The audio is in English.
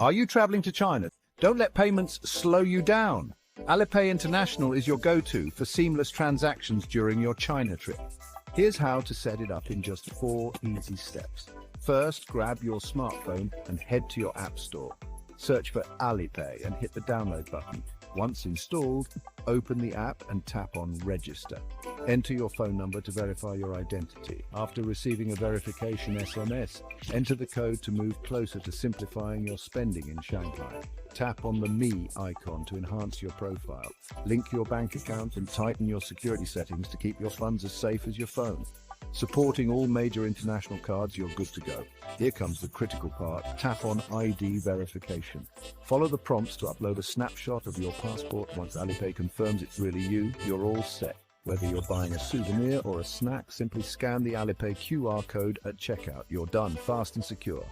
Are you traveling to China? Don't let payments slow you down. Alipay International is your go-to for seamless transactions during your China trip. Here's how to set it up in just 4 easy steps. First, grab your smartphone and head to your app store. Search for Alipay and hit the download button. Once installed, open the app and tap on Register. Enter your phone number to verify your identity. After receiving a verification SMS, enter the code to move closer to simplifying your spending in Shanghai. Tap on the Me icon to enhance your profile. Link your bank account and tighten your security settings to keep your funds as safe as your phone. Supporting all major international cards, you're good to go. Here comes the critical part. Tap on ID verification. Follow the prompts to upload a snapshot of your passport. Once Alipay confirms it's really you, you're all set. Whether you're buying a souvenir or a snack, simply scan the Alipay QR code at checkout. You're done, fast and secure.